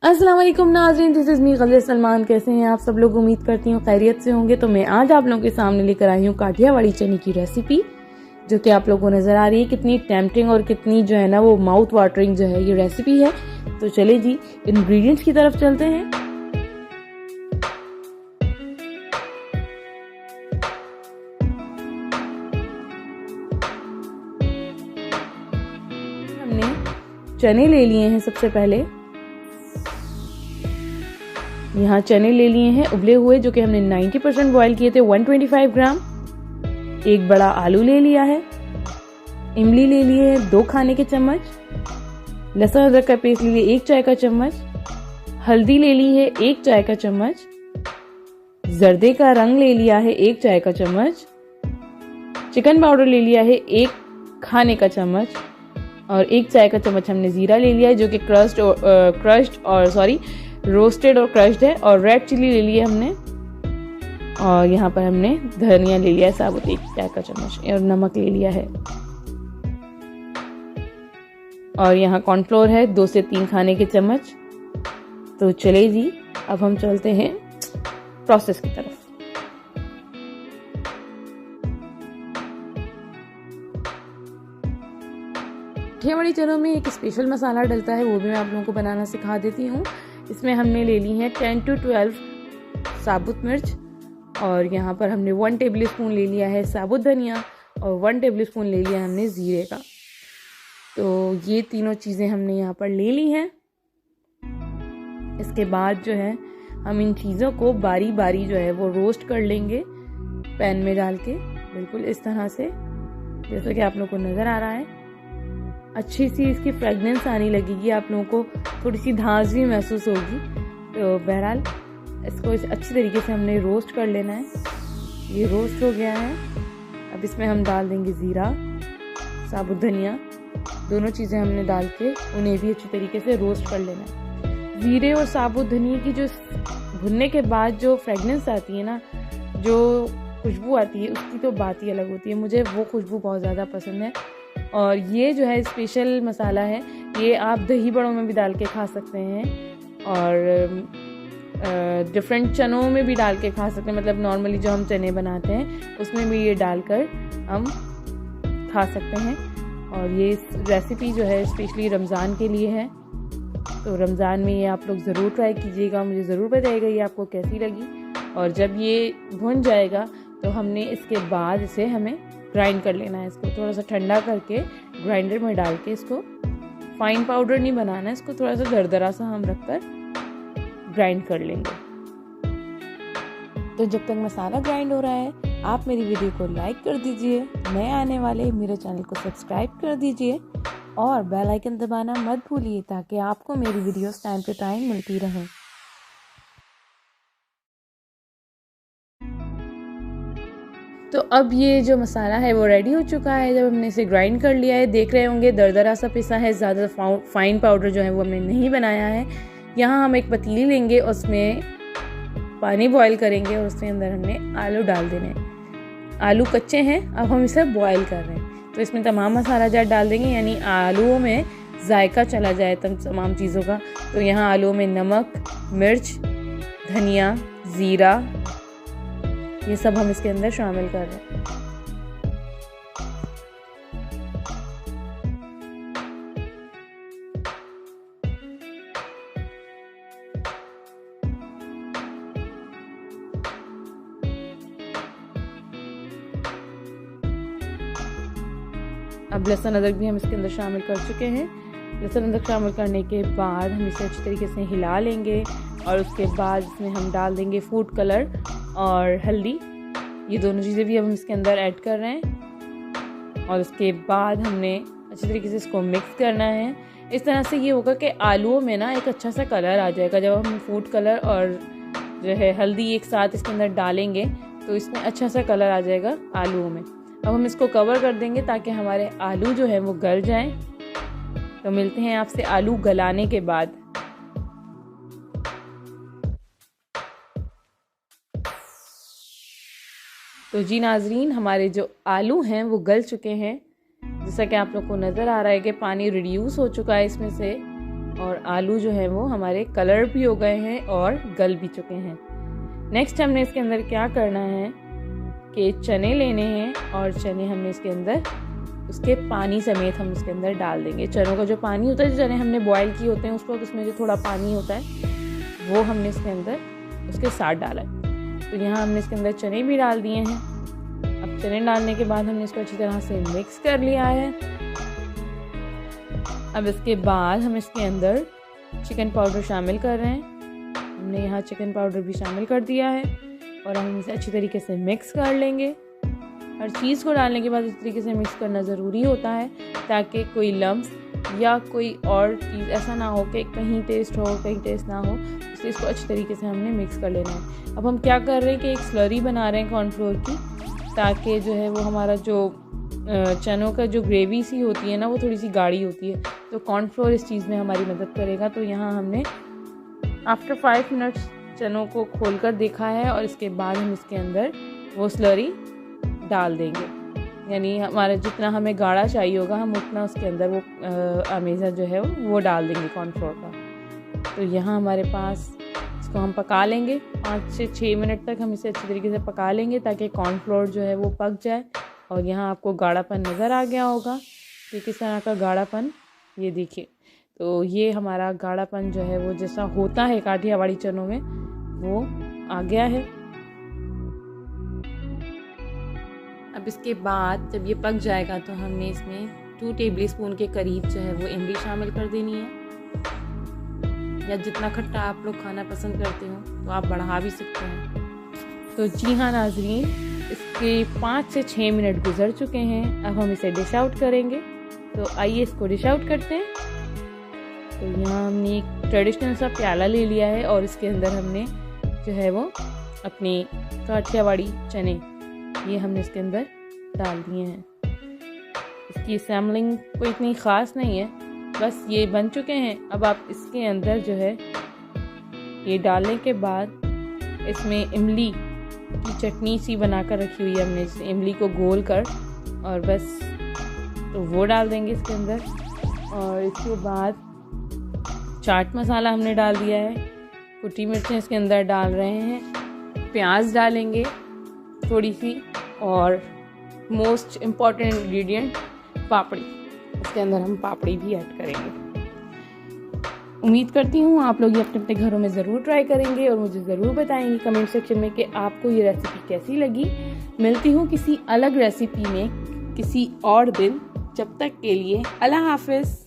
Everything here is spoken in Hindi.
अस्सलाम वालेकुम नाज़रीन, दिस इज़ मी गज़ल सलमान। कैसे हैं आप सब लोग? उम्मीद करती हूँ खैरियत से होंगे। तो मैं आज आप लोगों के सामने लेकर आई हूँ काठियावाड़ी चने की रेसिपी, जो कि आप लोगों को नज़र आ रही है कितनी टेम्पटिंग और कितनी जो है ना वो माउथ वाटरिंग जो है ये रेसिपी है। तो चले जी इंग्रेडिएंट्स की तरफ चलते हैं। हमने चने ले लिए हैं। सबसे पहले यहाँ चने ले लिए हैं उबले हुए, जो कि हमने 90% बॉयल किए थे, 125 ग्राम। एक बड़ा आलू ले लिया है। इमली ले लिए हैं 2 खाने के चम्मच। लहसुन अदरक का पेस्ट ले लिए 1 चाय का चम्मच। हल्दी ले ली है 1 चाय का चम्मच। जर्दे का रंग ले लिया है 1 चाय का चम्मच। चिकन पाउडर ले लिया है 1 खाने का चम्मच। और 1 चाय का चम्मच हमने जीरा ले लिया है, जो कि रोस्टेड और क्रश्ड है। और रेड चिली ले लिया हमने। और यहाँ पर हमने धनिया ले लिया है साबुत 1 चाय का चम्मच। और नमक ले लिया है। और यहाँ कॉर्नफ्लोर है 2 से 3 खाने के चम्मच। तो चले जी अब हम चलते हैं प्रोसेस की तरफ। काठियावाड़ी चनों में एक स्पेशल मसाला डलता है, वो भी मैं आप लोगों को बनाना सिखा देती हूँ। इसमें हमने ले ली है 10 to 12 साबुत मिर्च। और यहाँ पर हमने 1 टेबल स्पून ले लिया है साबुत धनिया। और 1 टेबल स्पून ले लिया हमने ज़ीरे का। तो ये तीनों चीज़ें हमने यहाँ पर ले ली हैं। इसके बाद जो है हम इन चीज़ों को बारी बारी जो है वो रोस्ट कर लेंगे पैन में डाल के, बिल्कुल इस तरह से, जैसा कि आप लोगों को नज़र आ रहा है। अच्छी सी इसकी फ्रेगनेंस आने लगेगी, आप लोगों को थोड़ी सी धांस भी महसूस होगी। तो बहरहाल इसको अच्छी तरीके से हमने रोस्ट कर लेना है। ये रोस्ट हो गया है। अब इसमें हम डाल देंगे ज़ीरा, साबुत धनिया, दोनों चीज़ें हमने डाल के उन्हें भी अच्छी तरीके से रोस्ट कर लेना है। ज़ीरे और साबुत धनिया की जो भुनने के बाद जो फ्रेगनेंस आती है ना, जो खुशबू आती है, उसकी तो बात ही अलग होती है। मुझे वो खुशबू बहुत ज़्यादा पसंद है। और ये जो है स्पेशल मसाला है, ये आप दही बड़ों में भी डाल के खा सकते हैं और डिफरेंट चनों में भी डाल के खा सकते हैं। मतलब नॉर्मली जो हम चने बनाते हैं उसमें भी ये डालकर हम खा सकते हैं। और ये रेसिपी जो है स्पेशली रमज़ान के लिए है। तो रमज़ान में ये आप लोग ज़रूर ट्राई कीजिएगा, मुझे ज़रूर बताइएगा ये आपको कैसी लगी। और जब ये भुन जाएगा तो हमने इसके बाद इसे हमें ग्राइंड कर लेना है। इसको थोड़ा सा ठंडा करके ग्राइंडर में डाल के, इसको फाइन पाउडर नहीं बनाना है, इसको थोड़ा सा दरदरा सा हम रखकर ग्राइंड कर लेंगे। तो जब तक मसाला ग्राइंड हो रहा है, आप मेरी वीडियो को लाइक कर दीजिए, नए आने वाले मेरे चैनल को सब्सक्राइब कर दीजिए और बेल आइकन दबाना मत भूलिए, ताकि आपको मेरी वीडियोस टाइम टू टाइम मिलती रहें। तो अब ये जो मसाला है वो रेडी हो चुका है। जब हमने इसे ग्राइंड कर लिया है, देख रहे होंगे दरदरा सा पिसा है, ज़्यादा फाइन पाउडर जो है वो हमने नहीं बनाया है। यहाँ हम एक पतीली लेंगे, उसमें पानी बॉईल करेंगे और उसके अंदर हमने आलू डाल देने हैं। आलू कच्चे हैं, अब हम इसे बॉईल कर रहे हैं। तो इसमें तमाम मसाला जात डाल देंगे, यानी आलूओं में जायका चला जाए तमाम चीज़ों का। तो यहाँ आलूओं में नमक, मिर्च, धनिया, ज़ीरा, ये सब हम इसके अंदर शामिल कर रहे हैं। अब लहसुन अदरक भी हम इसके अंदर शामिल कर चुके हैं। लहसुन अदरक शामिल करने के बाद हम इसे अच्छी तरीके से हिला लेंगे। और उसके बाद इसमें हम डाल देंगे फूड कलर और हल्दी, ये दोनों चीज़ें भी हम इसके अंदर ऐड कर रहे हैं। और उसके बाद हमने अच्छी तरीके से इसको मिक्स करना है। इस तरह से ये होगा कि आलूओं में ना एक अच्छा सा कलर आ जाएगा। जब हम फूड कलर और जो है हल्दी एक साथ इसके अंदर डालेंगे तो इसमें अच्छा सा कलर आ जाएगा आलूओं में। अब हम इसको कवर कर देंगे ताकि हमारे आलू जो है वो गल जाएं। तो मिलते हैं आपसे आलू गलाने के बाद। तो जी नाजरीन, हमारे जो आलू हैं वो गल चुके हैं। जैसा कि आप लोग को नज़र आ रहा है कि पानी रिड्यूस हो चुका है इसमें से। और आलू जो है वो हमारे कलर भी हो गए हैं और गल भी चुके हैं। नेक्स्ट हमने इसके अंदर क्या करना है कि चने लेने हैं और चने हमने इसके अंदर उसके पानी समेत हम इसके अंदर डाल देंगे। चनों का जो पानी होता है, जो चने हमने बॉयल किए होते हैं उसको, उसमें जो थोड़ा पानी होता है वो हमने इसके अंदर उसके साथ डाला है। तो यहाँ हमने इसके अंदर चने भी डाल दिए हैं। अब चने डालने के बाद हमने इसको अच्छी तरह से मिक्स कर लिया है। अब इसके बाद हम इसके अंदर चिकन पाउडर शामिल कर रहे हैं। हमने यहाँ चिकन पाउडर भी शामिल कर दिया है और हम इसे अच्छी तरीके से मिक्स कर लेंगे। हर चीज़ को डालने के बाद इस तरीके से मिक्स करना ज़रूरी होता है ताकि कोई लम्स या कोई और चीज़ ऐसा ना हो कि कहीं टेस्ट हो कहीं टेस्ट ना हो, इसलिए इसको अच्छी तरीके से हमने मिक्स कर लेना है। अब हम क्या कर रहे हैं कि एक स्लरी बना रहे हैं कॉर्नफ्लोर की, ताकि जो है वो हमारा जो चनों का जो ग्रेवी सी होती है ना वो थोड़ी सी गाढ़ी होती है, तो कॉर्नफ्लोर इस चीज़ में हमारी मदद करेगा। तो यहाँ हमने आफ्टर 5 मिनट्स चनों को खोल कर देखा है और इसके बाद हम इसके अंदर वो स्लरी डाल देंगे। यानी हमारा जितना हमें गाढ़ा चाहिए होगा हम उतना उसके अंदर वो अमेज़ा जो है वो डाल देंगे कॉर्नफ्लोर का। तो यहाँ हमारे पास इसको हम पका लेंगे 5 से 6 मिनट तक हम इसे अच्छी तरीके से पका लेंगे ताकि कॉर्नफ्लोर जो है वो पक जाए। और यहाँ आपको गाढ़ापन नज़र आ गया होगा कि किस तरह का गाढ़ापन, ये देखिए। तो ये हमारा गाढ़ापन जो है वो जैसा होता है काठियावाड़ी चनों में वो आ गया है। अब इसके बाद जब ये पक जाएगा तो हमने इसमें 2 टेबलस्पून के करीब जो है वो इमली शामिल कर देनी है, या जितना खट्टा आप लोग खाना पसंद करते हो तो आप बढ़ा भी सकते हैं। तो जी हाँ नाज़रीन, इसके 5 से 6 मिनट गुजर चुके हैं। अब हम इसे डिश आउट करेंगे। तो आइए इसको डिश आउट करते हैं। तो यहाँ हमने एक ट्रेडिशनल सा प्याला ले लिया है और इसके अंदर हमने जो है वो अपने काठियावाड़ी चने ये हमने इसके अंदर डाल दिए हैं। इसकी असेंबलिंग कोई इतनी ख़ास नहीं है, बस ये बन चुके हैं। अब आप इसके अंदर जो है ये डालने के बाद इसमें इमली की चटनी सी बनाकर रखी हुई है हमने, इमली को घोल कर, और बस तो वो डाल देंगे इसके अंदर। और इसके बाद चाट मसाला हमने डाल दिया है, कुटी मिर्चें इसके अंदर डाल रहे हैं, प्याज डालेंगे थोड़ी सी, और मोस्ट इम्पॉर्टेंट इंग्रेडिएंट पापड़ी, इसके अंदर हम पापड़ी भी ऐड करेंगे। उम्मीद करती हूँ आप लोग ये अपने अपने घरों में ज़रूर ट्राई करेंगे और मुझे ज़रूर बताएंगे कमेंट सेक्शन में कि आपको ये रेसिपी कैसी लगी। मिलती हूँ किसी अलग रेसिपी में किसी और दिन। जब तक के लिए अल्लाह हाफिज़।